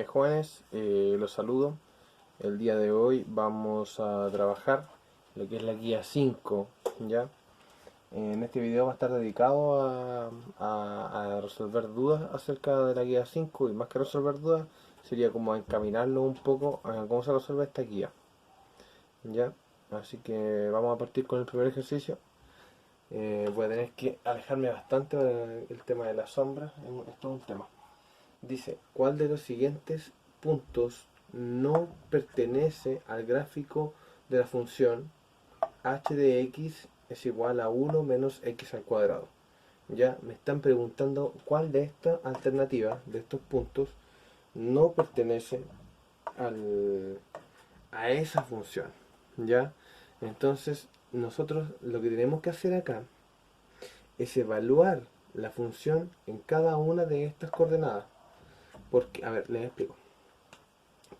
Jóvenes, los saludo. El día de hoy vamos a trabajar lo que es la guía 5, ¿ya? En este video va a estar dedicado a resolver dudas acerca de la guía 5 y más que resolver dudas sería como encaminarlo un poco a cómo se resuelve esta guía, ¿ya? Así que vamos a partir con el primer ejercicio. Voy a tener que alejarme bastante del tema de las sombras, es todo un tema. Dice, ¿cuál de los siguientes puntos no pertenece al gráfico de la función h de x es igual a 1 menos x al cuadrado? Ya me están preguntando cuál de estas alternativas, de estos puntos, no pertenece al, a esa función. ¿Ya? Entonces, nosotros lo que tenemos que hacer acá es evaluar la función en cada una de estas coordenadas. Porque, a ver, les explico.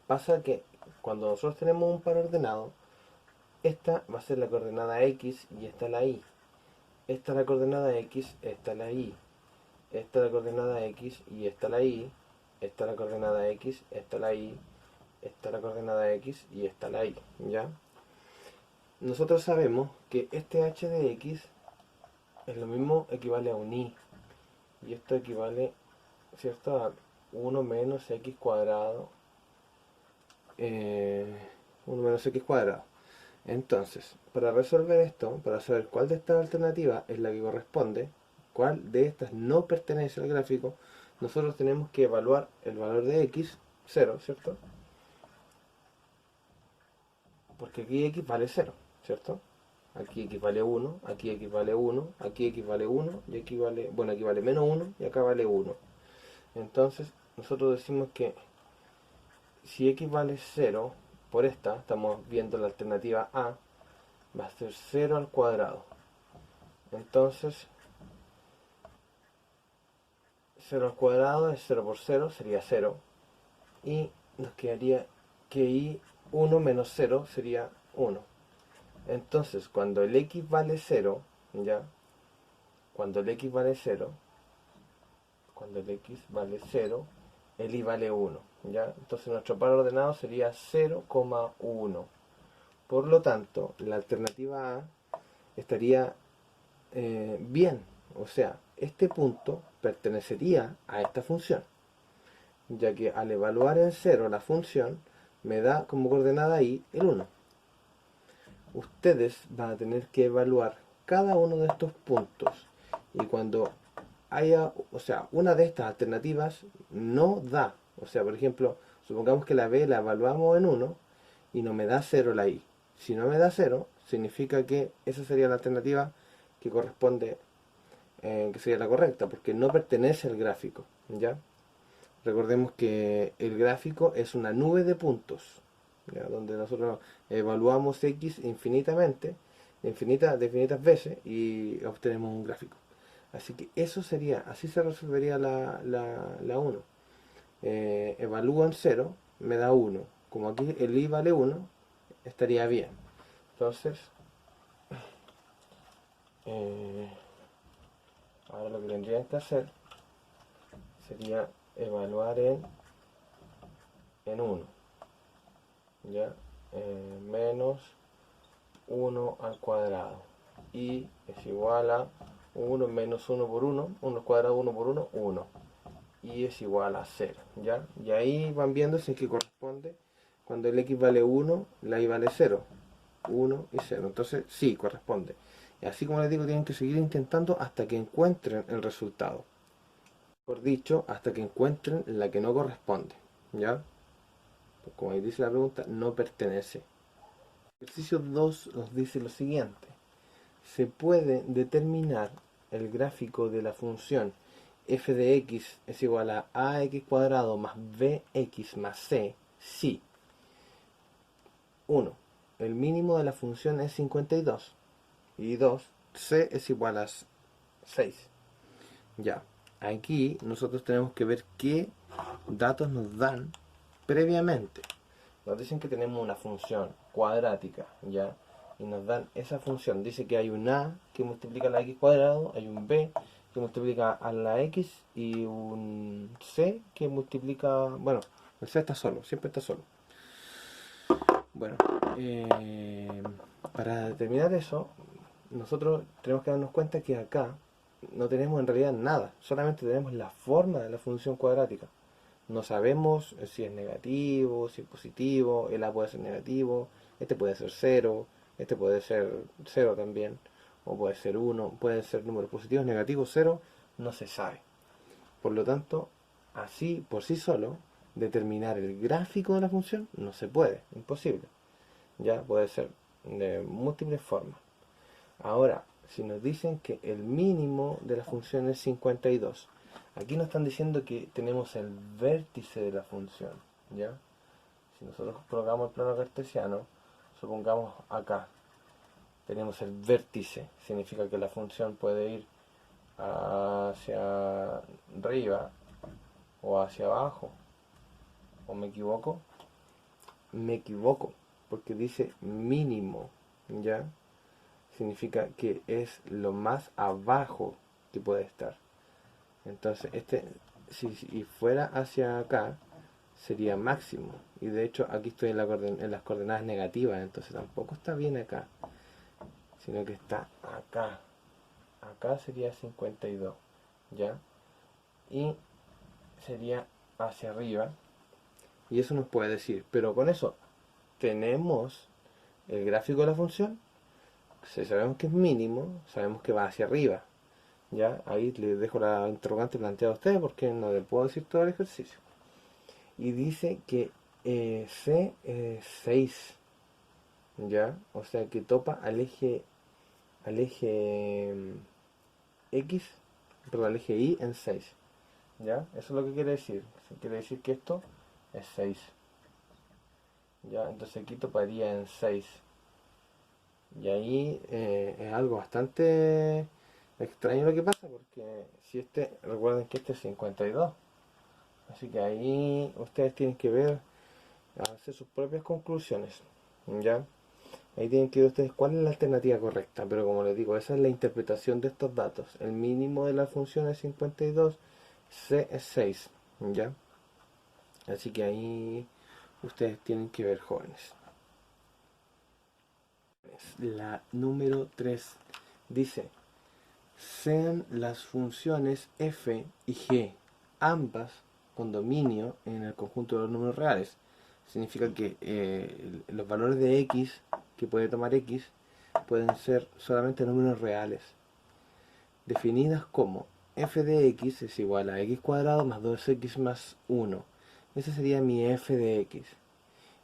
Pasa que cuando nosotros tenemos un par ordenado, esta va a ser la coordenada x y esta la y. Esta es la coordenada x, esta la y. Esta es la coordenada x y esta la y. Esta es la coordenada x, esta la y. Esta es la coordenada x y esta la y. ¿Ya? Nosotros sabemos que este h de x es lo mismo, equivale a un y. Y esto equivale, ¿cierto?, a 1 menos x cuadrado. 1 menos x cuadrado. Entonces, para resolver esto, para saber cuál de estas alternativas es la que corresponde, cuál de estas no pertenece al gráfico, nosotros tenemos que evaluar el valor de x, 0, ¿cierto? Porque aquí x vale 0, ¿cierto? Aquí x vale 1, aquí x vale 1, aquí x vale 1, y aquí vale, bueno, aquí vale menos 1, y acá vale 1. Entonces, nosotros decimos que si x vale 0, por esta, estamos viendo la alternativa A, va a ser 0 al cuadrado. Entonces, 0 al cuadrado es 0 por 0, sería 0. Y nos quedaría que y 1 menos 0 sería 1. Entonces, cuando el x vale 0, ¿ya? Cuando el x vale 0, cuando el x vale 0, el y vale 1, ¿ya? Entonces nuestro par ordenado sería 0,1. Por lo tanto, la alternativa A estaría bien. O sea, este punto pertenecería a esta función, ya que al evaluar en 0 la función, me da como coordenada y el 1. Ustedes van a tener que evaluar cada uno de estos puntos. Y cuando haya, o sea, una de estas alternativas no da. O sea, por ejemplo, supongamos que la B la evaluamos en 1 y no me da 0 la I. Si no me da 0, significa que esa sería la alternativa que corresponde, que sería la correcta, porque no pertenece al gráfico, ¿ya? Recordemos que el gráfico es una nube de puntos, ¿ya? Donde nosotros evaluamos x infinitamente, de infinitas veces, y obtenemos un gráfico. Así que eso sería, así se resolvería la 1. Evalúo en 0, me da 1. Como aquí el i vale 1, estaría bien. Entonces, eh, ahora lo que tendrían que hacer sería evaluar en 1, ¿ya? Menos 1 al cuadrado. Y es igual a 1 menos 1 por 1, 1 al cuadrado, 1 por 1, 1. Y es igual a 0, ¿ya? Y ahí van viendo si es que corresponde. Cuando el x vale 1, la y vale 0. 1 y 0. Entonces, sí, corresponde. Y así como les digo, tienen que seguir intentando hasta que encuentren el resultado. Por dicho, hasta que encuentren la que no corresponde, ¿ya? Pues como ahí dice la pregunta, no pertenece. Ejercicio 2 nos dice lo siguiente. Se puede determinar el gráfico de la función f de x es igual a ax cuadrado más bx más c si 1. El mínimo de la función es 52 y 2. C es igual a 6. Ya, aquí nosotros tenemos que ver qué datos nos dan previamente. Nos dicen que tenemos una función cuadrática, ¿ya? Y nos dan esa función. Dice que hay un a que multiplica a la x cuadrado, hay un b que multiplica a la x y un c que multiplica, bueno, El C está solo, siempre está solo. Bueno, para determinar eso, nosotros tenemos que darnos cuenta que acá no tenemos en realidad nada, solamente tenemos la forma de la función cuadrática. No sabemos si es negativo, si es positivo, el A puede ser negativo, este puede ser cero, este puede ser cero también, o puede ser uno, pueden ser números positivos, negativos, cero, no se sabe. Por lo tanto, así por sí solo, determinar el gráfico de la función no se puede, imposible. Ya puede ser de múltiples formas. Ahora, si nos dicen que el mínimo de la función es 52, aquí nos están diciendo que tenemos el vértice de la función, ¿ya? Si nosotros colocamos el plano cartesiano, supongamos acá, tenemos el vértice, significa que la función puede ir hacia arriba o hacia abajo, ¿o me equivoco? Me equivoco, porque dice mínimo, ¿ya? Significa que es lo más abajo que puede estar. Entonces, si fuera hacia acá, sería máximo. Y de hecho, aquí estoy en las coordenadas negativas, entonces tampoco está bien acá, sino que está acá. Acá sería 52, ¿ya? Y sería hacia arriba. Y eso nos puede decir, pero con eso tenemos el gráfico de la función. Si sabemos que es mínimo, sabemos que va hacia arriba. Ya, ahí les dejo la interrogante planteada a ustedes porque no les puedo decir todo el ejercicio. Y dice que C es 6, ya, o sea que topa al eje X, perdón, al eje Y en 6, ya, eso es lo que quiere decir. Quiere decir que esto es 6, ya, entonces aquí toparía en 6. Y ahí es algo bastante extraño lo que pasa, porque si recuerden que este es 52. Así que ahí ustedes tienen que ver, hacer sus propias conclusiones. ¿Ya? Ahí tienen que ver ustedes cuál es la alternativa correcta. Pero como les digo, esa es la interpretación de estos datos. El mínimo de la función es 52, C es 6. ¿Ya? Así que ahí ustedes tienen que ver, jóvenes. La número 3 dice: sean las funciones f y g ambas con dominio en el conjunto de los números reales. Significa que los valores de x que puede tomar x pueden ser solamente números reales, definidas como f de x es igual a x cuadrado más 2x más 1. Ese sería mi f de x.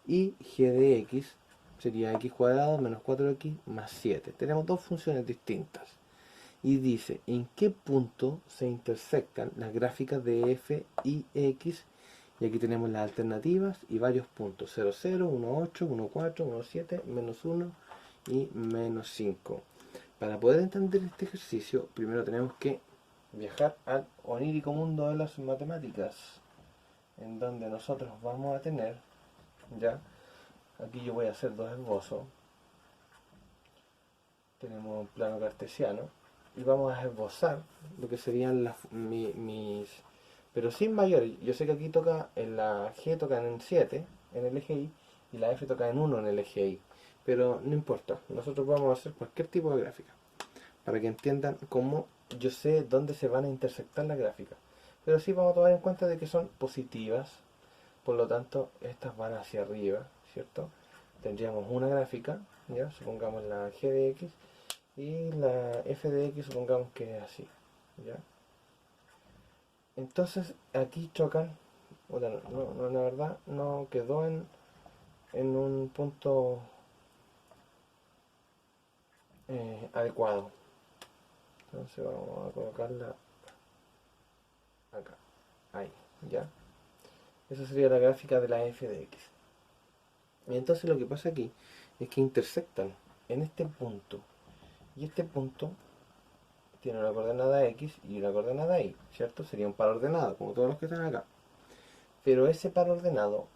Y g de x sería x cuadrado menos 4x más 7. Tenemos dos funciones distintas. Y dice en qué punto se intersectan las gráficas de f y x. Y aquí tenemos las alternativas y varios puntos: 0, 0, 1, 8, 1, 4, 1, 7, menos 1 y menos 5. Para poder entender este ejercicio, primero tenemos que viajar al onírico mundo de las matemáticas, en donde nosotros vamos a tener, ya, aquí yo voy a hacer dos esbozos. Tenemos un plano cartesiano y vamos a esbozar lo que serían mis, pero sin mayores. Yo sé que aquí toca en la G toca en 7 en el eje Y y la F toca en 1 en el eje Y, pero no importa, nosotros vamos a hacer cualquier tipo de gráfica para que entiendan cómo yo sé dónde se van a intersectar las gráficas, pero sí vamos a tomar en cuenta de que son positivas, por lo tanto estas van hacia arriba, ¿cierto? Tendríamos una gráfica, ya, supongamos la G de X, y la f de x supongamos que es así, ¿ya? Entonces aquí chocan, bueno, no, la verdad no quedó en un punto adecuado. Entonces vamos a colocarla acá, ahí, ¿ya? Esa sería la gráfica de la f de x. Y entonces lo que pasa aquí es que intersectan en este punto, y este punto tiene una coordenada x y una coordenada y, ¿cierto? Sería un par ordenado, como todos los que están acá. Pero ese par ordenado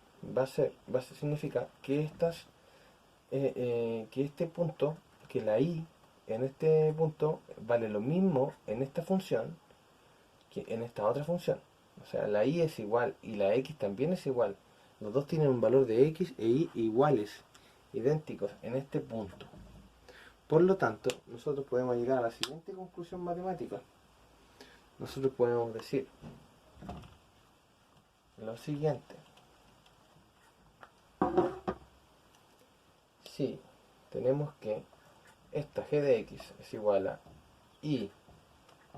significa que que este punto, que la y en este punto vale lo mismo en esta función que en esta otra función. O sea, la y es igual y la x también es igual. Los dos tienen un valor de x e y iguales, idénticos en este punto. Por lo tanto, nosotros podemos llegar a la siguiente conclusión matemática. Nosotros podemos decir lo siguiente. Si tenemos que esta g de x es igual a y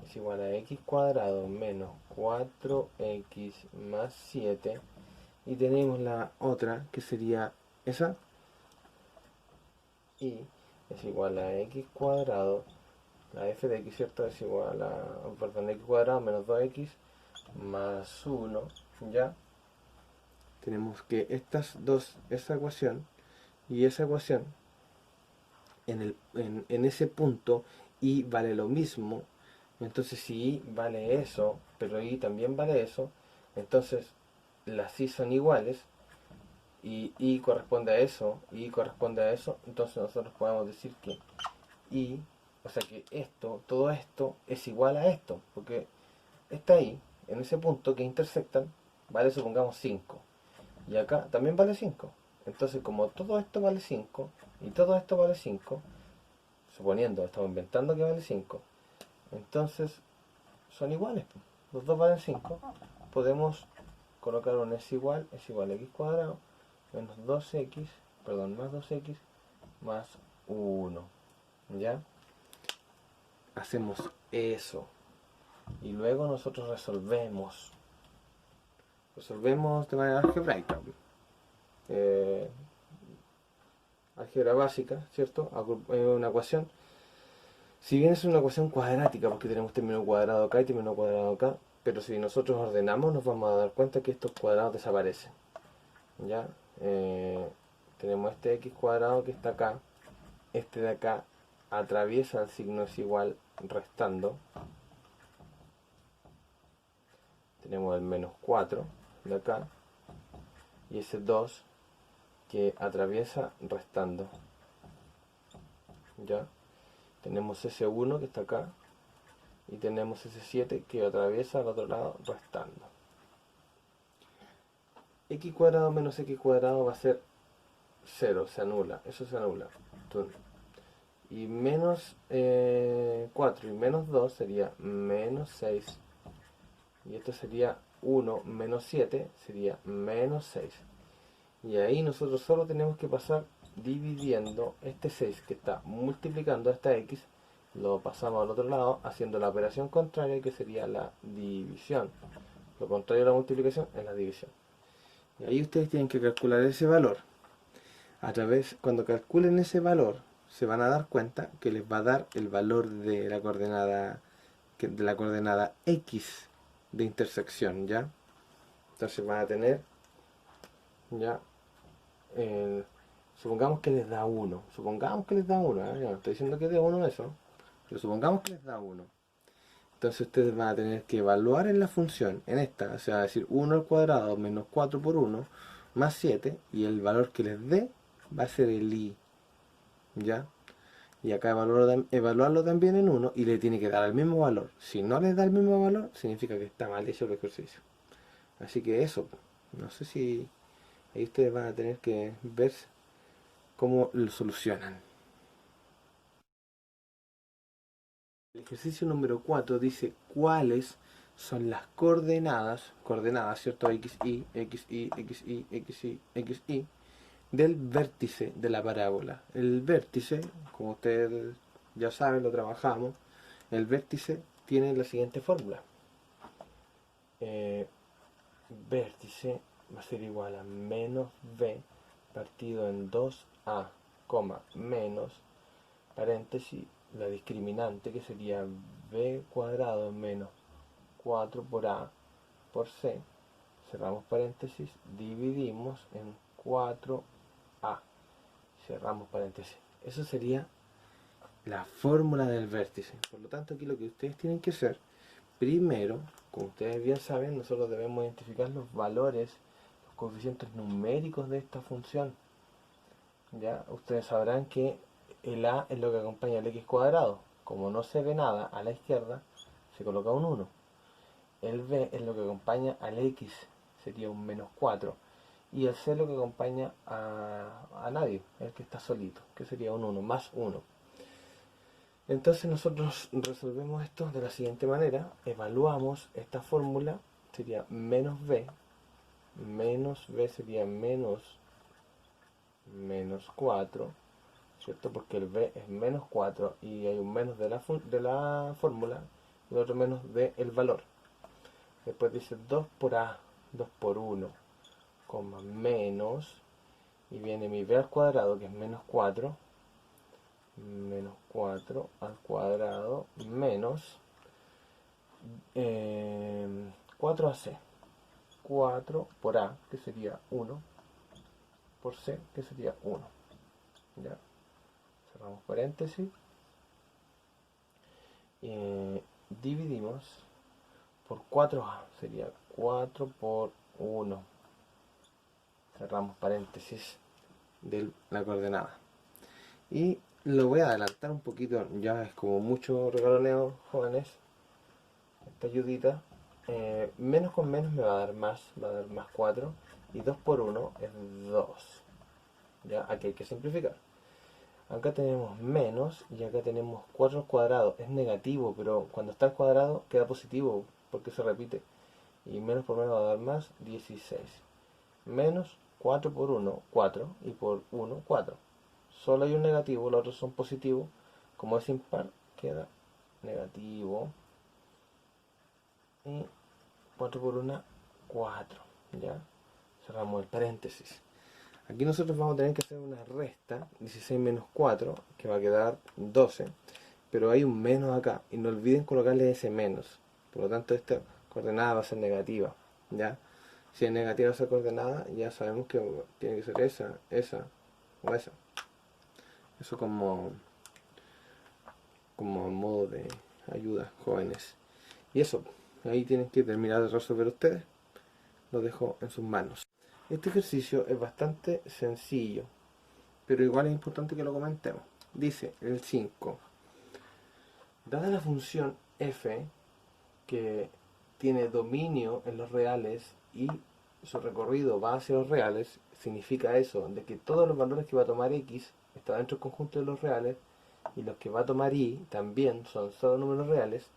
es igual a x cuadrado menos 4x más 7, y tenemos la otra que sería esa, y es igual a x cuadrado, la f de x, ¿cierto? Es igual a, perdón, x cuadrado menos 2x más 1, ¿ya? Tenemos que estas dos, esa ecuación y esa ecuación, en ese punto y vale lo mismo. Entonces si y vale eso, pero y también vale eso, entonces las y son iguales y corresponde a eso, y corresponde a eso, entonces nosotros podemos decir que y, o sea que esto, todo esto es igual a esto, porque está ahí, en ese punto que intersectan, vale, supongamos 5, y acá también vale 5. Entonces como todo esto vale 5 y todo esto vale 5, suponiendo, estamos inventando que vale 5, entonces son iguales, pues. Los dos valen 5, podemos colocar un es igual a x cuadrado menos 2x, perdón, más 2x más 1, ¿ya? Hacemos eso y luego nosotros resolvemos de manera algebraica, eh, álgebra básica, ¿cierto? Una ecuación, si bien es una ecuación cuadrática porque tenemos término cuadrado acá y término cuadrado acá, pero si nosotros ordenamos nos vamos a dar cuenta que estos cuadrados desaparecen, ¿ya? Tenemos este x cuadrado que está acá, este de acá atraviesa el signo es igual restando, tenemos el menos 4 de acá y ese 2 que atraviesa restando, ¿ya? Tenemos ese 1 que está acá y tenemos ese 7 que atraviesa al otro lado restando. X cuadrado menos x cuadrado va a ser 0, se anula, eso se anula. Y menos 4 y menos 2 sería menos 6. Y esto sería 1 menos 7, sería menos 6. Y ahí nosotros solo tenemos que pasar dividiendo este 6 que está multiplicando a esta x, lo pasamos al otro lado haciendo la operación contraria, que sería la división. Lo contrario a la multiplicación es la división. Y ahí ustedes tienen que calcular ese valor. Cuando calculen ese valor, se van a dar cuenta que les va a dar el valor de la coordenada x de intersección, ¿ya? Entonces van a tener, ya, supongamos que les da 1. Supongamos que les da 1, ¿eh? Yo no estoy diciendo que dé 1 eso, pero supongamos que les da 1. Entonces ustedes van a tener que evaluar en la función, en esta, o sea, decir 1 al cuadrado menos 4 por 1 más 7, y el valor que les dé va a ser el i, ¿ya? Y acá evaluarlo también en 1 y le tiene que dar el mismo valor. Si no les da el mismo valor, significa que está mal hecho el ejercicio. Así que eso, no sé si ahí ustedes van a tener que ver cómo lo solucionan. El ejercicio número 4 dice cuáles son las coordenadas, ¿cierto? XY, XY, XY, XY, XY, del vértice de la parábola. El vértice, como ustedes ya saben, lo trabajamos, el vértice tiene la siguiente fórmula. Vértice va a ser igual a menos b partido en 2a, menos, paréntesis, la discriminante, que sería b cuadrado menos 4 por a por c, cerramos paréntesis, dividimos en 4a, cerramos paréntesis. Eso sería la fórmula del vértice. Por lo tanto, aquí lo que ustedes tienen que hacer, primero, como ustedes bien saben, nosotros debemos identificar los valores, los coeficientes numéricos de esta función. Ya ustedes sabrán que el a es lo que acompaña al x cuadrado. Como no se ve nada a la izquierda, se coloca un 1. el b es lo que acompaña al x, sería un menos 4. Y el c es lo que acompaña a nadie, el que está solito, que sería un 1, más 1. Entonces nosotros resolvemos esto de la siguiente manera. Evaluamos esta fórmula, sería menos b sería menos 4, ¿cierto? Porque el b es menos 4 y hay un menos de la fórmula y otro menos del valor. Después dice 2 por a, 2 por 1, coma menos, y viene mi b al cuadrado, que es menos 4 al cuadrado, menos 4ac. 4 por a, que sería 1, por c, que sería 1. ¿Ya? Cerramos paréntesis. Dividimos por 4a, sería 4 por 1. Cerramos paréntesis de la coordenada. Y lo voy a adelantar un poquito, ya es como mucho regaloneo, jóvenes, esta ayudita. Menos con menos me va a dar más 4, y 2 por 1 es 2. Ya, aquí hay que simplificar. Acá tenemos menos y acá tenemos 4 al cuadrado, es negativo, pero cuando está al cuadrado queda positivo porque se repite. Y menos por menos va a dar más 16. Menos 4 por 1, 4, y por 1, 4. Solo hay un negativo, los otros son positivos. Como es impar, queda negativo. Y 4 por 1, 4. ¿Ya? Cerramos el paréntesis. Aquí nosotros vamos a tener que hacer una resta, 16 menos 4, que va a quedar 12. Pero hay un menos acá, y no olviden colocarle ese menos. Por lo tanto, esta coordenada va a ser negativa. ¿Ya? Si es negativa esa coordenada, ya sabemos que tiene que ser esa o esa. Eso como modo de ayuda, jóvenes. Y eso, ahí tienen que terminar de resolver ustedes. Lo dejo en sus manos. Este ejercicio es bastante sencillo, pero igual es importante que lo comentemos. Dice el 5. Dada la función f, que tiene dominio en los reales y su recorrido va hacia los reales, significa eso, de que todos los valores que va a tomar x están dentro del conjunto de los reales, y los que va a tomar y también son solo números reales.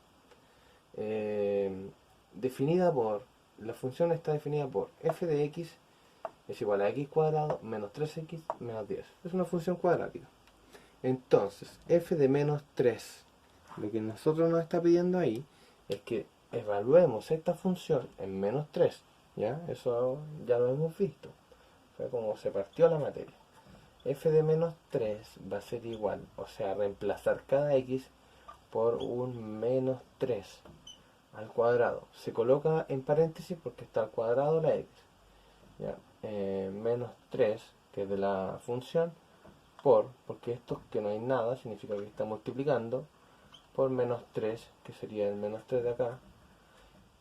Definida por, la función está definida por f de x es igual a x cuadrado menos 3x menos 10. Es una función cuadrática. Entonces, f de menos 3, lo que nosotros nos está pidiendo ahí es que evaluemos esta función en menos 3. ¿Ya? Eso ya lo hemos visto. Fue como se partió la materia. F de menos 3 va a ser igual, o sea, reemplazar cada x por un menos 3 al cuadrado. Se coloca en paréntesis porque está al cuadrado la x. ¿Ya? Menos 3, que es de la función, porque esto que no hay nada, significa que está multiplicando, por menos 3, que sería el menos 3 de acá,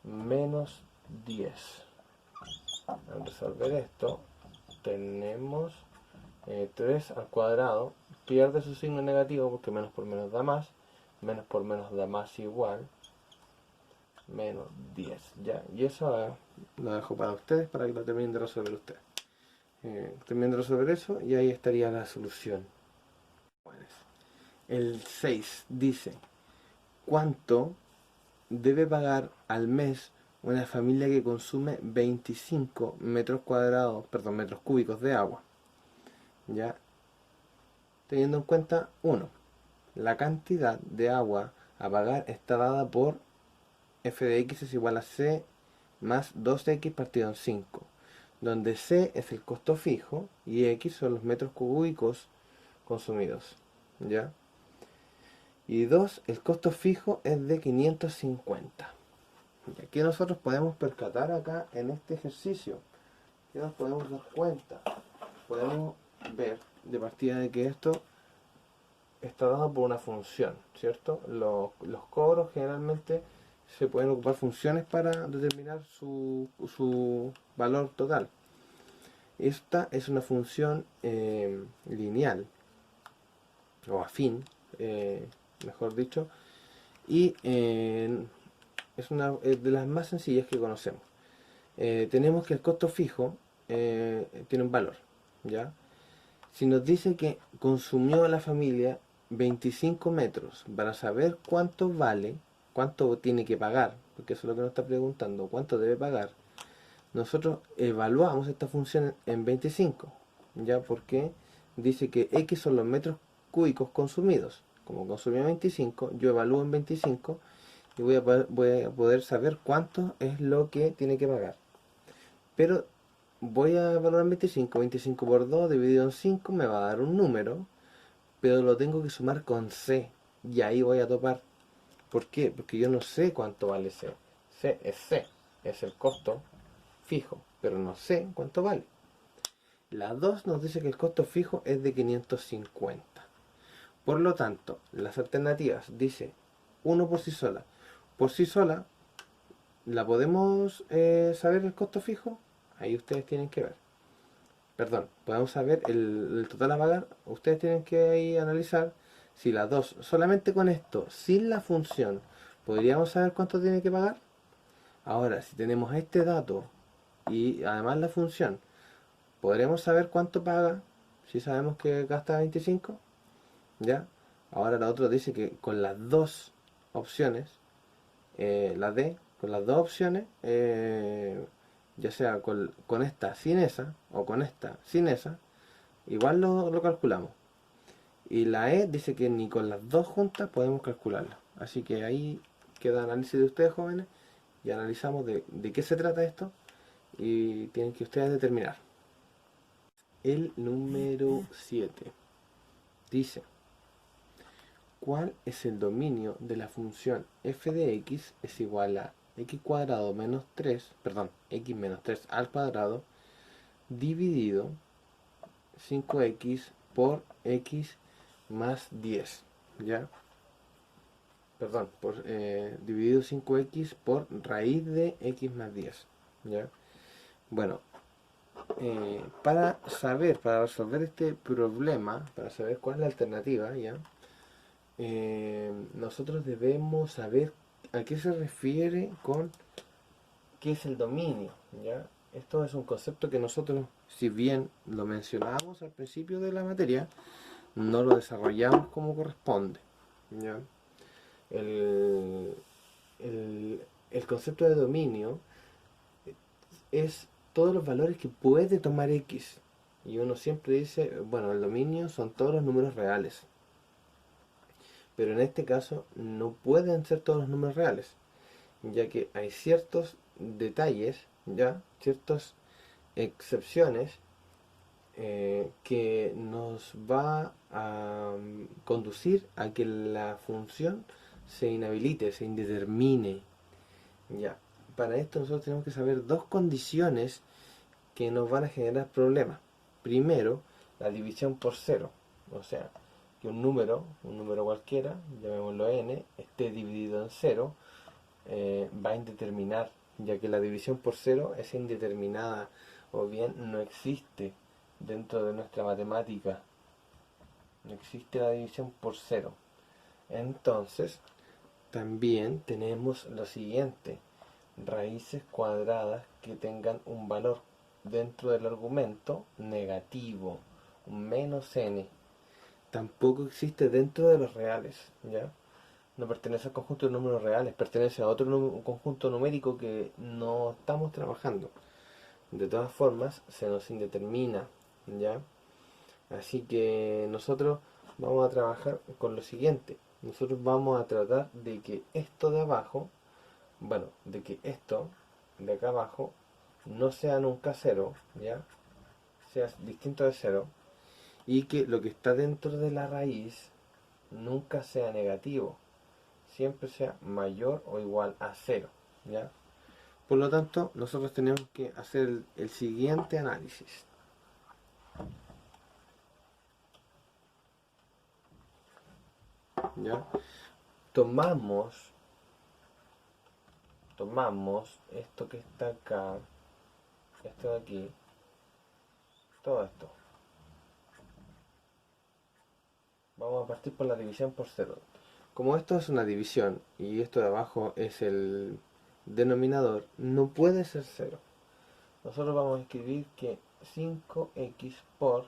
menos 10. Al resolver esto, tenemos 3 al cuadrado, pierde su signo negativo porque menos por menos da más, menos por menos da más igual, menos 10. ¿Ya? Y eso lo dejo para ustedes, para que lo terminen de resolver ustedes. Terminen de resolver eso y ahí estaría la solución. El 6 dice: ¿cuánto debe pagar al mes una familia que consume 25 metros cuadrados, perdón, metros cúbicos de agua? Ya, teniendo en cuenta, 1, la cantidad de agua a pagar está dada por f de x es igual a c más 2x partido en 5, donde c es el costo fijo y x son los metros cúbicos consumidos. ¿Ya? Y 2, el costo fijo es de 550. Y aquí nosotros podemos percatar acá en este ejercicio, que nos podemos dar cuenta, podemos ver de partida de que esto está dado por una función, ¿cierto? Los cobros generalmente se pueden ocupar funciones para determinar su valor total. Esta es una función lineal, o afín, mejor dicho, y es de las más sencillas que conocemos. Tenemos que el costo fijo tiene un valor, ¿ya? Si nos dice que consumió la familia 25 metros, para saber cuánto vale, cuánto tiene que pagar, porque eso es lo que nos está preguntando, cuánto debe pagar, nosotros evaluamos esta función en 25, ¿ya? Porque dice que X son los metros cúbicos consumidos. Como consumió 25, yo evalúo en 25 y voy a poder saber cuánto es lo que tiene que pagar. Pero voy a evaluar en 25, 25 por 2 dividido en 5 me va a dar un número, pero lo tengo que sumar con C y ahí voy a topar. ¿Por qué? Porque yo no sé cuánto vale C. C, es el costo fijo, pero no sé cuánto vale. La 2 nos dice que el costo fijo es de 550. Por lo tanto, las alternativas dice 1 por sí sola. Por sí sola, ¿la podemos saber el costo fijo? Ahí ustedes tienen que ver. Perdón, podemos saber el total a pagar. Ustedes tienen que ahí analizar si las dos, solamente con esto, sin la función, ¿podríamos saber cuánto tiene que pagar? Ahora, si tenemos este dato y además la función, ¿podremos saber cuánto paga si sabemos que gasta 25? ¿Ya? Ahora la otra dice que con las dos opciones, la D, con las dos opciones, ya sea con esta sin esa o con esta sin esa, igual lo calculamos. Y la E dice que ni con las dos juntas podemos calcularla. Así que ahí queda análisis de ustedes, jóvenes, y analizamos de qué se trata esto y tienen que ustedes determinar. El número 7 dice: ¿cuál es el dominio de la función f de x es igual a x cuadrado menos 3, perdón, x menos 3 al cuadrado dividido 5x por x más 10? ¿Ya? Perdón, dividido 5x por raíz de x más 10. ¿Ya? Bueno, para resolver este problema, para saber cuál es la alternativa, ¿ya? Nosotros debemos saber a qué se refiere con qué es el dominio, ¿ya? Esto es un concepto que nosotros, si bien lo mencionamos al principio de la materia, no lo desarrollamos como corresponde, ¿ya? El, el concepto de dominio es todos los valores que puede tomar X. Y uno siempre dice, bueno, el dominio son todos los números reales. Pero en este caso no pueden ser todos los números reales, ya que hay ciertos detalles, ya ciertas excepciones que nos va a conducir a que la función se inhabilite, se indetermine. Ya, para esto nosotros tenemos que saber dos condiciones que nos van a generar problemas. Primero, la división por cero, o sea, que un número cualquiera, llamémoslo n, esté dividido en cero, va a indeterminar, ya que la división por cero es indeterminada o bien no existe dentro de nuestra matemática. No existe la división por cero. Entonces, también tenemos lo siguiente: raíces cuadradas que tengan un valor dentro del argumento negativo, un menos n. Tampoco existe dentro de los reales, ¿ya? No pertenece al conjunto de números reales, pertenece a otro conjunto numérico que no estamos trabajando. De todas formas, se nos indetermina, ¿ya? Así que nosotros vamos a trabajar con lo siguiente. Nosotros vamos a tratar de que esto de abajo, bueno, de que esto de acá abajo no sea nunca cero, ¿ya? Sea distinto de cero, y que lo que está dentro de la raíz nunca sea negativo, siempre sea mayor o igual a cero, ¿ya? Por lo tanto, nosotros tenemos que hacer el siguiente análisis. ¿Ya? Tomamos esto que está acá, esto de aquí, todo esto. Vamos a partir por la división por cero. Como esto es una división y esto de abajo es denominador no puede ser 0. Nosotros vamos a escribir que 5x por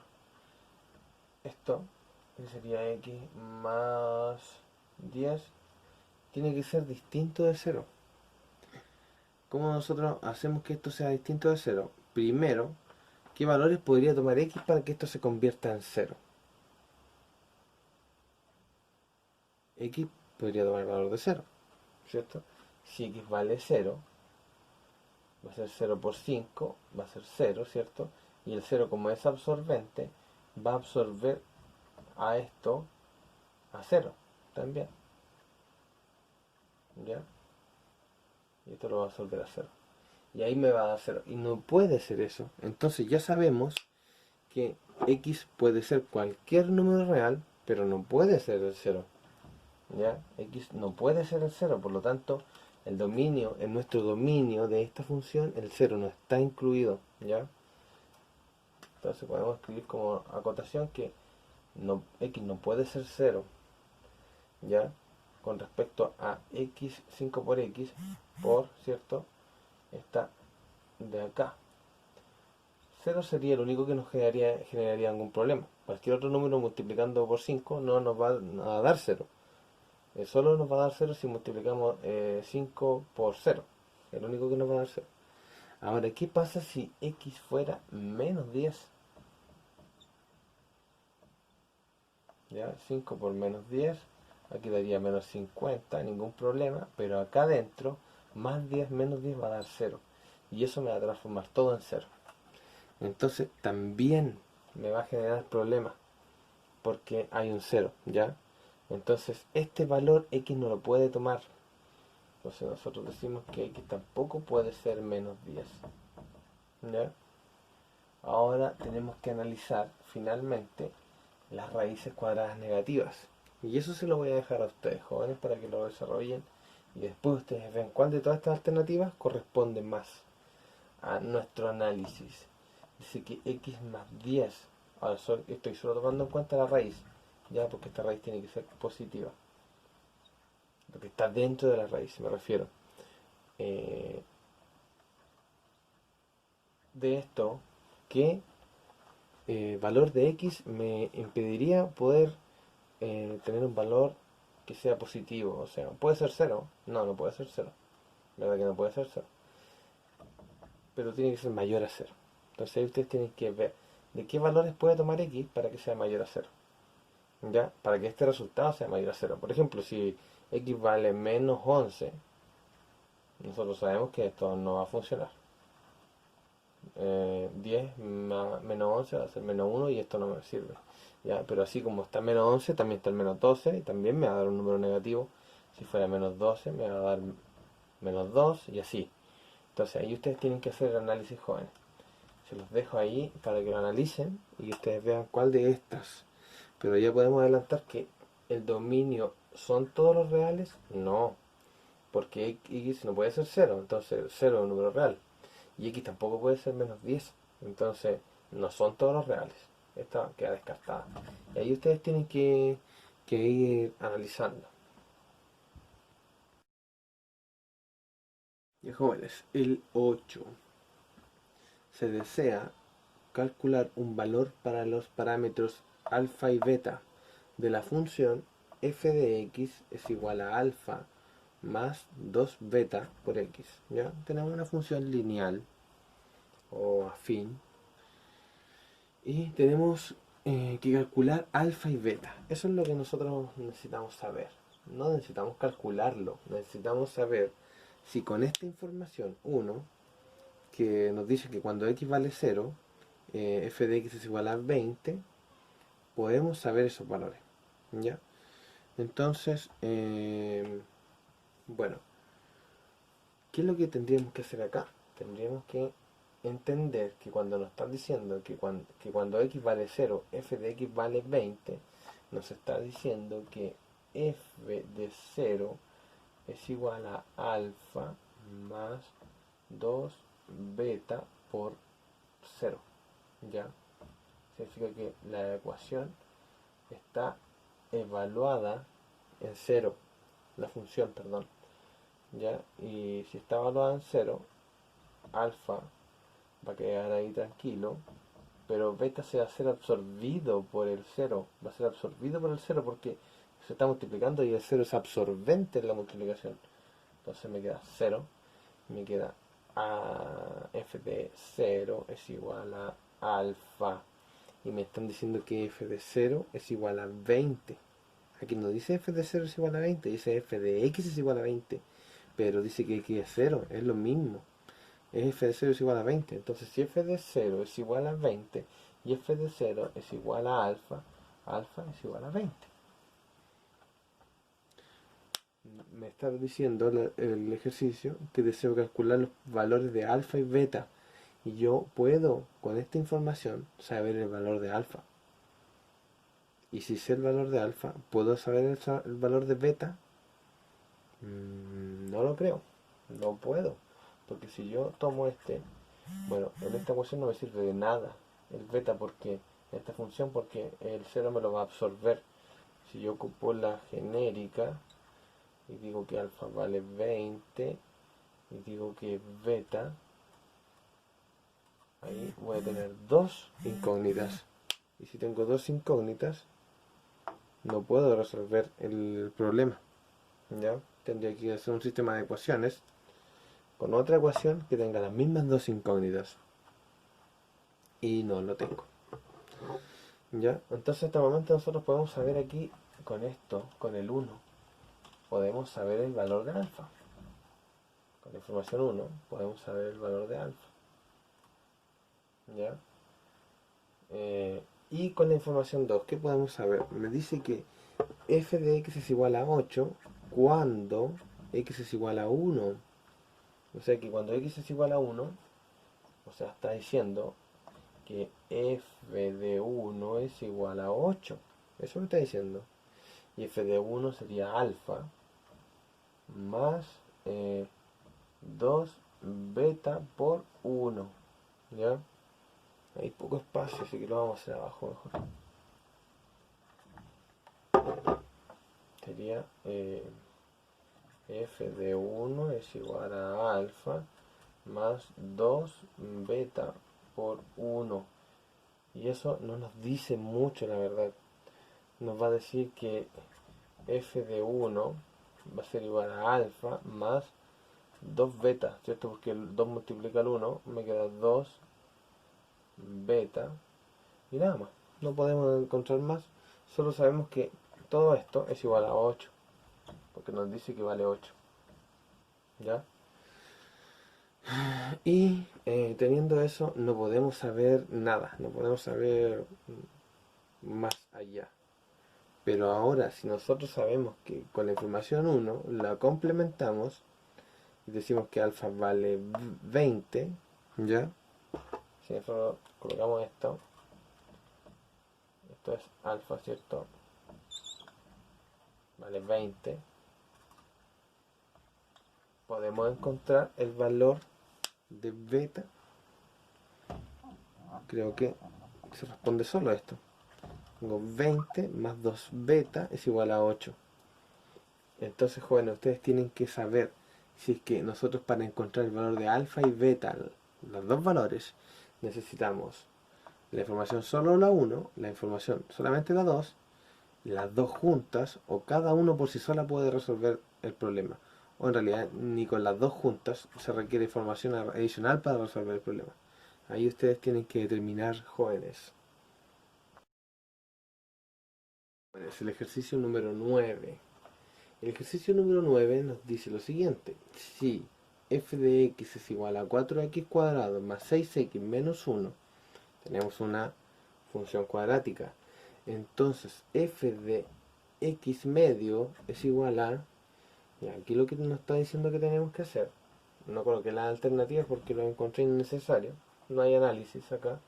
esto, que sería x más 10, tiene que ser distinto de 0. ¿Cómo nosotros hacemos que esto sea distinto de 0? Primero, ¿qué valores podría tomar x para que esto se convierta en 0? X podría tomar el valor de 0, ¿cierto? Si x vale 0, va a ser 0 por 5, va a ser 0, ¿cierto? Y el 0, como es absorbente, va a absorber a esto a 0 también, ¿ya? Y esto lo va a absorber a 0. Y ahí me va a dar 0. Y no puede ser eso. Entonces ya sabemos que x puede ser cualquier número real, pero no puede ser el 0. ¿Ya? X no puede ser el 0, por lo tanto, el dominio, en nuestro dominio de esta función, el 0 no está incluido, ¿ya? Entonces podemos escribir como acotación que x no puede ser 0, ¿ya? Con respecto a x, 5 por x, por, ¿cierto? Esta de acá. 0 sería el único que nos generaría algún problema. Cualquier otro número multiplicando por 5 no nos va a dar 0. Solo nos va a dar 0 si multiplicamos 5 por 0. El único que nos va a dar 0. Ahora, ¿qué pasa si x fuera menos 10? ¿Ya? 5 por menos 10, aquí daría menos 50, ningún problema, pero acá adentro, más 10 menos 10 va a dar 0. Y eso me va a transformar todo en 0. Entonces también me va a generar problemas, porque hay un 0, ¿ya? Entonces este valor x no lo puede tomar. Entonces nosotros decimos que x tampoco puede ser menos 10. ¿Ya? Ahora tenemos que analizar finalmente las raíces cuadradas negativas. Y eso se lo voy a dejar a ustedes, jóvenes, para que lo desarrollen. Y después ustedes ven cuál de todas estas alternativas corresponde más a nuestro análisis. Dice que x más 10. Ahora estoy solo tomando en cuenta la raíz, ya, porque esta raíz tiene que ser positiva. Lo que está dentro de la raíz, me refiero. Eh, de esto, que valor de x me impediría poder tener un valor que sea positivo. O sea, ¿puede ser 0? No, no puede ser 0. ¿Verdad que no puede ser 0? Pero tiene que ser mayor a 0. Entonces ahí ustedes tienen que ver de qué valores puede tomar x para que sea mayor a 0. ¿Ya? Para que este resultado sea mayor a 0. Por ejemplo, si x vale menos 11, nosotros sabemos que esto no va a funcionar. 10 menos 11 va a ser menos 1 y esto no me sirve. ¿Ya? Pero así como está menos 11, también está el menos 12 y también me va a dar un número negativo. Si fuera menos 12, me va a dar menos 2 y así. Entonces ahí ustedes tienen que hacer el análisis, jóvenes. Se los dejo ahí para que lo analicen y ustedes vean cuál de estas. Pero ya podemos adelantar que el dominio, ¿son todos los reales? No, porque x no puede ser 0, entonces 0 es un número real. Y x tampoco puede ser menos 10, entonces no son todos los reales. Esta queda descartada. Y ahí ustedes tienen que ir analizando. Y jóvenes, el 8. Se desea calcular un valor para los parámetros alfa y beta de la función f de x es igual a alfa más 2 beta por x. ¿Ya? Tenemos una función lineal o afín y tenemos que calcular alfa y beta. Eso es lo que nosotros necesitamos saber. No necesitamos calcularlo, necesitamos saber si con esta información, 1, que nos dice que cuando x vale 0, f de x es igual a 20, podemos saber esos valores. ¿Ya? Entonces, bueno, ¿qué es lo que tendríamos que hacer acá? Tendríamos que entender que cuando nos están diciendo que cuando x vale 0, f de x vale 20, nos está diciendo que f de 0 es igual a alfa más 2 beta por 0. ¿Ya? Significa que la ecuación está evaluada en 0, la función, perdón. ¿ya? Y si está evaluada en 0, alfa va a quedar ahí tranquilo, pero beta se va a ser absorbido por el 0, va a ser absorbido por el 0 porque se está multiplicando y el 0 es absorbente en la multiplicación. Entonces me queda 0, me queda f de 0 es igual a alfa, y me están diciendo que f de 0 es igual a 20. Aquí no dice f de 0 es igual a 20, dice f de x es igual a 20, pero dice que x es 0, es lo mismo. F de 0 es igual a 20. Entonces, si f de 0 es igual a 20 y f de 0 es igual a alfa, alfa es igual a 20. Me está diciendo el ejercicio que deseo calcular los valores de alfa y beta. Y yo puedo, con esta información, saber el valor de alfa. Y si sé el valor de alfa, ¿puedo saber el valor de beta? No lo creo. No puedo. Porque si yo tomo bueno, en esta ecuación no me sirve de nada el beta, porque esta función, porque el 0 me lo va a absorber. Si yo ocupo la genérica y digo que alfa vale 20 y digo que beta, ahí voy a tener dos incógnitas. Y si tengo dos incógnitas, no puedo resolver el problema. ¿Ya? Tendría que hacer un sistema de ecuaciones con otra ecuación que tenga las mismas dos incógnitas. Y no lo tengo. ¿Ya? Entonces, hasta el momento nosotros podemos saber aquí, con esto, con el 1, podemos saber el valor de alfa. Con la información 1 podemos saber el valor de alfa. ¿Ya? Y con la información 2, ¿qué podemos saber? Me dice que f de x es igual a 8 cuando x es igual a 1. O sea que cuando x es igual a 1, o sea, está diciendo que f de 1 es igual a 8. Eso me está diciendo. Y f de 1 sería alfa más 2 beta por 1. ¿Ya? Hay poco espacio, así que lo vamos a hacer abajo mejor. Sería f de 1 es igual a alfa más 2 beta por 1. Y eso no nos dice mucho, la verdad. Nos va a decir que f de 1 va a ser igual a alfa más 2 beta, ¿cierto? Porque el 2 multiplica el 1, me queda 2 beta y nada más. No podemos encontrar más, solo sabemos que todo esto es igual a 8, porque nos dice que vale 8. ¿Ya? Y teniendo eso, no podemos saber nada, no podemos saber más allá. Pero ahora, si nosotros sabemos que con la información 1 la complementamos y decimos que alfa vale 20, ¿ya? Si nosotros colocamos esto es alfa, ¿cierto? Vale 20. Podemos encontrar el valor de beta. Creo que se responde solo a esto. Tengo 20 más 2 beta es igual a 8. Entonces, jóvenes, ustedes tienen que saber si es que nosotros, para encontrar el valor de alfa y beta, los dos valores, necesitamos la información solo la 1, la información solamente la 2, las dos juntas, o cada uno por sí sola puede resolver el problema. O en realidad ni con las dos juntas se requiere información adicional para resolver el problema. Ahí ustedes tienen que determinar, jóvenes. Es el ejercicio número 9. El ejercicio número 9 nos dice lo siguiente: si f de x es igual a 4x cuadrado más 6x menos 1, tenemos una función cuadrática. Entonces f de x medio es igual a, y aquí lo que nos está diciendo que tenemos que hacer, no coloqué las alternativas porque lo encontré innecesario, no hay análisis acá.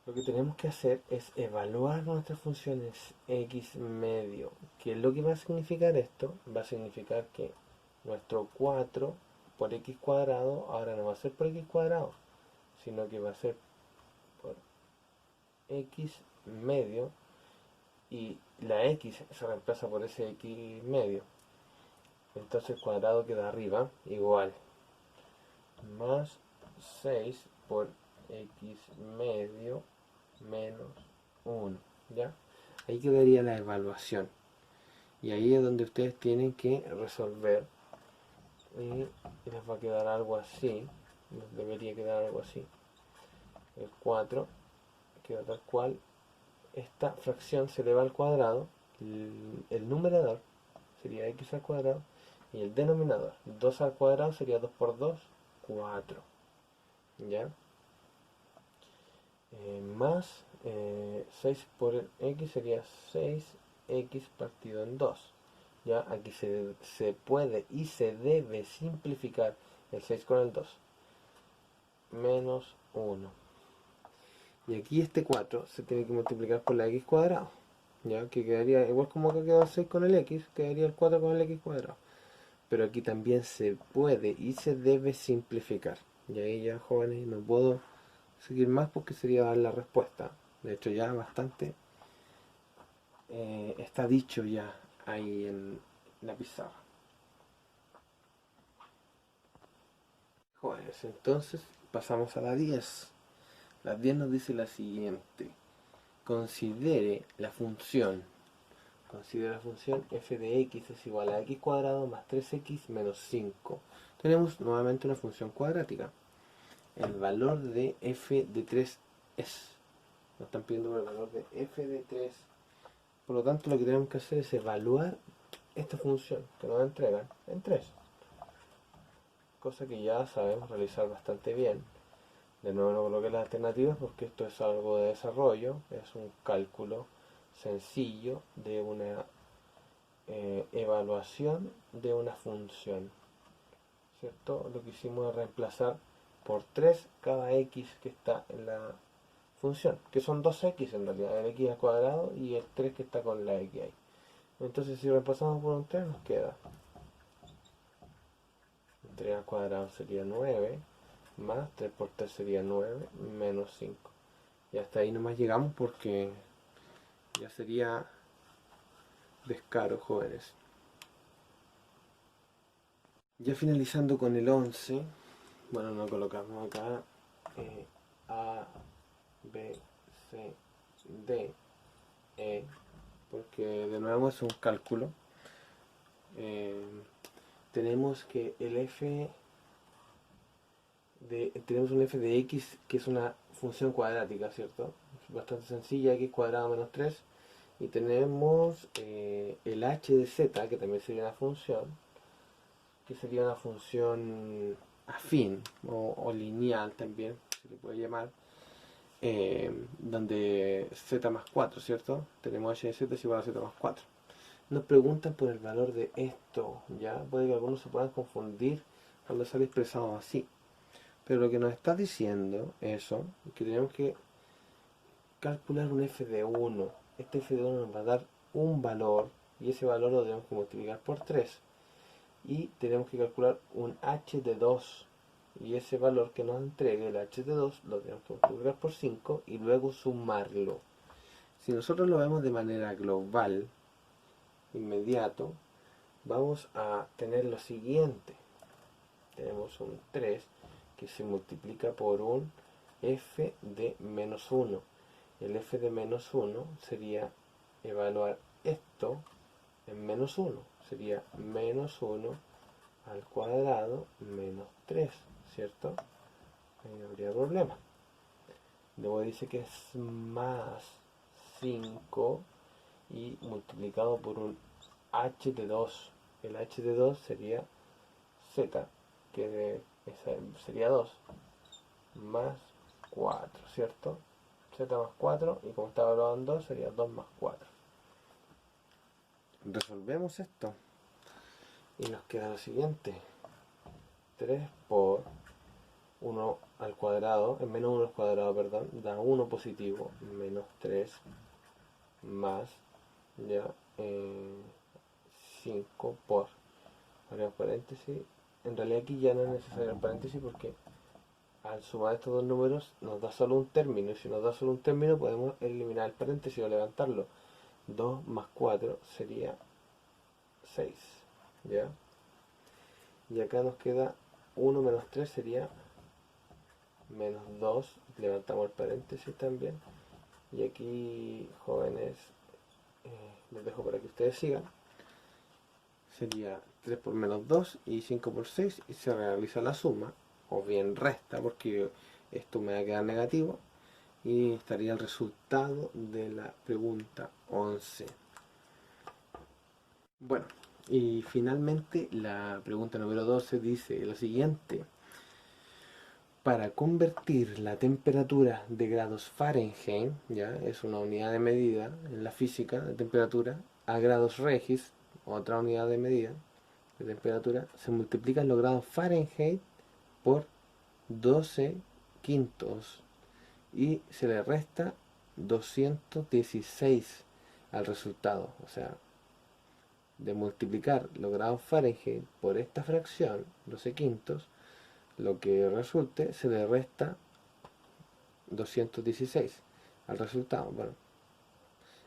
Lo que tenemos que hacer es evaluar nuestras funciones x medio. ¿Qué es lo que va a significar esto? Va a significar que nuestro 4 por x cuadrado ahora no va a ser por x cuadrado, sino que va a ser por x medio, y la x se reemplaza por ese x medio. Entonces el cuadrado queda arriba igual más 6 por x medio menos 1, ¿ya? Ahí quedaría la evaluación. Y ahí es donde ustedes tienen que resolver. Y les va a quedar algo así. Les debería quedar algo así. El 4 queda tal cual. Esta fracción se eleva al cuadrado. El numerador sería x al cuadrado. Y el denominador, 2 al cuadrado sería 2 por 2, 4. ¿Ya? Más 6 por x sería 6x partido en 2. ¿Ya? Aquí se puede y se debe simplificar el 6 con el 2. Menos 1. Y aquí este 4 se tiene que multiplicar por la x cuadrado. ¿Ya? Que quedaría, igual como acá quedó el 6 con el x, quedaría el 4 con el x cuadrado. Pero aquí también se puede y se debe simplificar. Y ahí ya, jóvenes, no puedo seguir más porque sería dar la respuesta. De hecho ya bastante está dicho ya ahí en la pizarra. Jóvenes, entonces pasamos a la 10. La 10 nos dice la siguiente. Considere la función f de x es igual a x cuadrado más 3x menos 5. Tenemos nuevamente una función cuadrática. El valor de f de 3 es. Nos están pidiendo el valor de f de 3. Por lo tanto, lo que tenemos que hacer es evaluar esta función que nos entregan en 3. Cosa que ya sabemos realizar bastante bien. De nuevo no coloqué las alternativas porque esto es algo de desarrollo. Es un cálculo sencillo de una evaluación de una función. ¿Cierto? Lo que hicimos es reemplazar por 3 cada x que está en la función, que son 2x en realidad, el x al cuadrado y el 3 que está con la x ahí. Entonces si reemplazamos por un 3 nos queda 3 al cuadrado sería 9, más 3 por 3 sería 9, menos 5. Y hasta ahí nomás llegamos porque ya sería descaro, jóvenes. Ya finalizando con el 11, bueno, no colocamos acá A, B, C, D, E, porque de nuevo es un cálculo. Tenemos que tenemos un f de x que es una función cuadrática, ¿cierto? Es bastante sencilla, x cuadrado menos 3. Y tenemos el h de z, que también sería una función, que sería una función afín o lineal también, se le puede llamar, donde z más 4, ¿cierto? Tenemos h de z es igual a z más 4. Nos preguntan por el valor de esto, ¿ya? Puede que algunos se puedan confundir cuando sale expresado así. Pero lo que nos está diciendo eso, es que tenemos que calcular un f de 1. Este f de 1 nos va a dar un valor, y ese valor lo tenemos que multiplicar por 3. Y tenemos que calcular un h de 2. Y ese valor que nos entregue, el h de 2, lo tenemos que multiplicar por 5 y luego sumarlo. Si nosotros lo vemos de manera global, inmediato, vamos a tener lo siguiente. Tenemos un 3 que se multiplica por un f de menos 1. El f de menos 1 sería evaluar esto en menos 1. Sería menos 1 al cuadrado menos 3, ¿cierto? Ahí no habría problema. Luego dice que es más 5 y multiplicado por un h de 2. El h de 2 sería z, que sería 2, más 4, ¿cierto? Z más 4, y como estaba evaluado en 2, sería 2 más 4. Resolvemos esto y nos queda lo siguiente. 3 por 1 al cuadrado, en menos 1 al cuadrado, perdón, da 1 positivo, menos 3 más, ya, 5 por, abrimos paréntesis. En realidad aquí ya no es necesario el paréntesis porque al sumar estos dos números nos da solo un término, y si nos da solo un término podemos eliminar el paréntesis o levantarlo. 2 más 4 sería 6, ¿ya? y acá nos queda 1 menos 3 sería menos 2, levantamos el paréntesis también, y aquí, jóvenes, les dejo para que ustedes sigan, sería 3 por menos 2 y 5 por 6, y se realiza la suma, o bien resta, porque esto me va a quedar negativo, y estaría el resultado de la pregunta 11. Bueno, y finalmente la pregunta número 12 dice lo siguiente: para convertir la temperatura de grados Fahrenheit, ya es una unidad de medida en la física de temperatura, a grados Regis, otra unidad de medida de temperatura, se multiplican los grados Fahrenheit por 12 quintos y se le resta 216 al resultado. O sea, de multiplicar los grados Fahrenheit por esta fracción, 12 quintos, lo que resulte se le resta 216 al resultado. Bueno,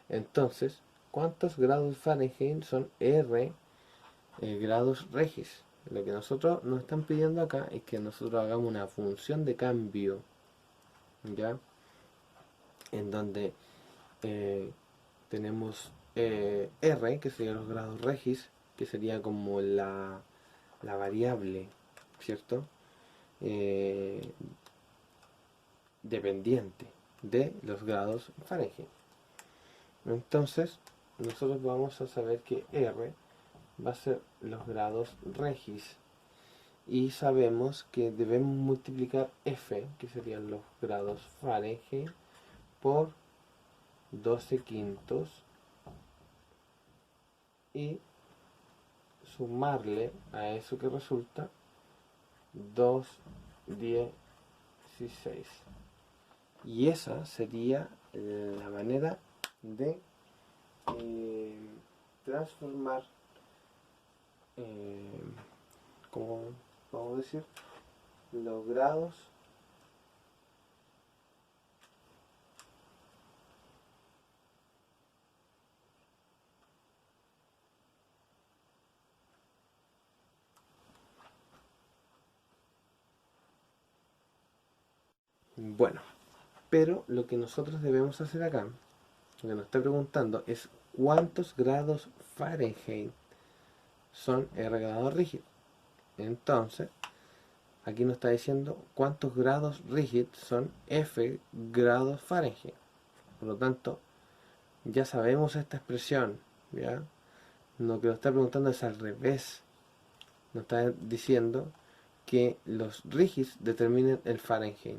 entonces, ¿cuántos grados Fahrenheit son R grados Regis? Lo que nosotros nos están pidiendo acá es que nosotros hagamos una función de cambio, ¿ya? En donde tenemos R, que serían los grados Regis, que sería como la variable, ¿cierto? Dependiente de los grados Fahrenheit. Entonces, nosotros vamos a saber que R va a ser los grados Regis, y sabemos que debemos multiplicar F, que serían los grados Fahrenheit, por 12 quintos y sumarle a eso que resulta 216. Y esa sería la manera de transformar, como vamos a decir, los grados bueno, pero lo que nosotros debemos hacer acá, lo que nos está preguntando es cuántos grados Fahrenheit son R grados rígidos. Entonces, aquí nos está diciendo cuántos grados rígidos son F grados Fahrenheit. Por lo tanto, ya sabemos esta expresión, ¿ya? Lo que nos está preguntando es al revés. Nos está diciendo que los rígidos determinen el Fahrenheit,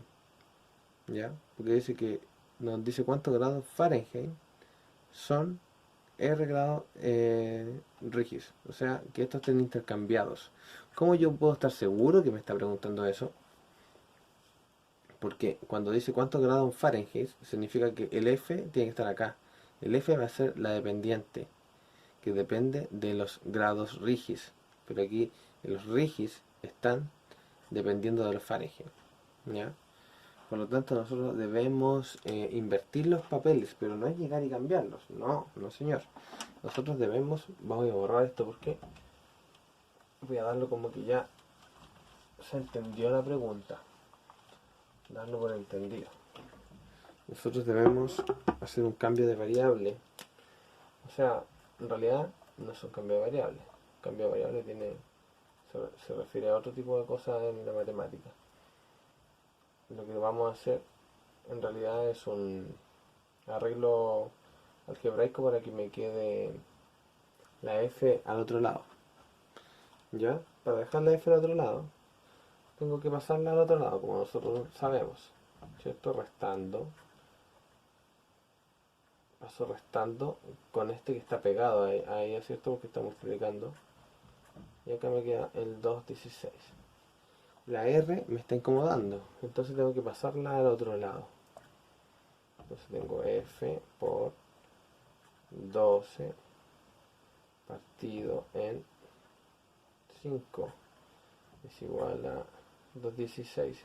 ¿ya? Porque dice que nos dice cuántos grados Fahrenheit son R grados rígidos, o sea que estos estén intercambiados. ¿Cómo yo puedo estar seguro que me está preguntando eso? Porque cuando dice cuántos grados Fahrenheit, significa que el F tiene que estar acá. El F va a ser la dependiente, que depende de los grados rígidos, pero aquí los rígidos están dependiendo de los Fahrenheit, ¿ya? Por lo tanto, nosotros debemos invertir los papeles, pero no es llegar y cambiarlos. No, no señor. Nosotros debemos, voy a borrar esto porque voy a darlo como que ya se entendió la pregunta. Darlo por entendido. Nosotros debemos hacer un cambio de variable. O sea, en realidad no es un cambio de variable. Un cambio de variable se refiere a otro tipo de cosas en la matemática. Lo que vamos a hacer en realidad es un arreglo algebraico para que me quede la f al otro lado, ¿ya? Para dejar la f al otro lado tengo que pasarla al otro lado, como nosotros sabemos, ¿cierto? Restando, paso restando con este que está pegado ahí, ¿cierto? Porque está multiplicando, y acá me queda el 216. La R me está incomodando, entonces tengo que pasarla al otro lado. Entonces tengo F por 12 partido en 5 es igual a 216,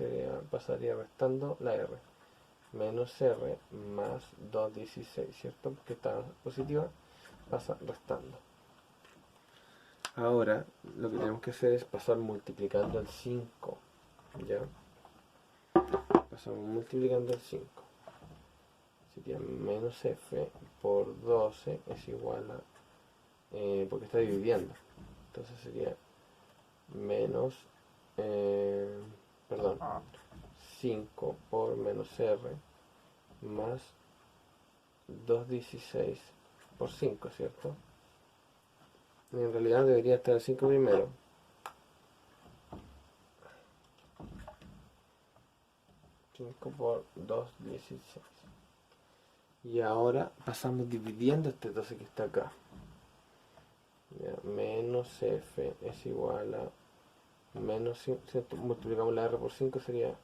pasaría restando la R. Menos R más 216, ¿cierto? Porque está positiva, pasa restando. Ahora lo que tenemos que hacer es pasar multiplicando el 5, ¿ya? Pasamos multiplicando el 5. Sería menos f por 12 es igual a... porque está dividiendo. Entonces sería menos... perdón. 5 por menos r más 2,16 por 5, ¿cierto? Y en realidad debería estar el 5 primero. Por 2,16. Y ahora pasamos dividiendo este 12 que está acá. Ya, menos f es igual a menos 5, si multiplicamos la r por 5 sería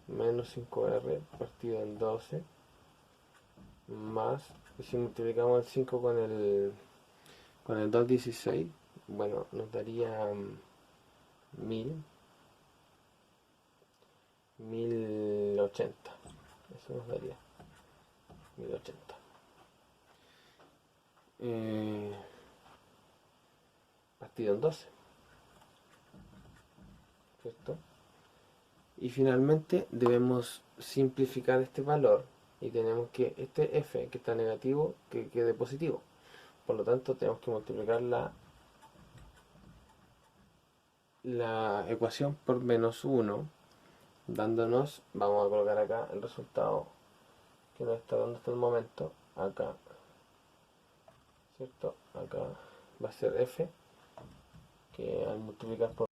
menos 5r partido en 12 más, y si multiplicamos el 5 con el 2,16, bueno, nos daría 1080. Eso nos daría 1080. Partido en 12, ¿cierto? Y finalmente debemos simplificar este valor y tenemos que este f que está negativo que quede positivo. Por lo tanto tenemos que multiplicar la ecuación por menos 1, dándonos, vamos a colocar acá el resultado que nos está dando hasta el momento, acá, ¿cierto? Acá va a ser f, que al multiplicar por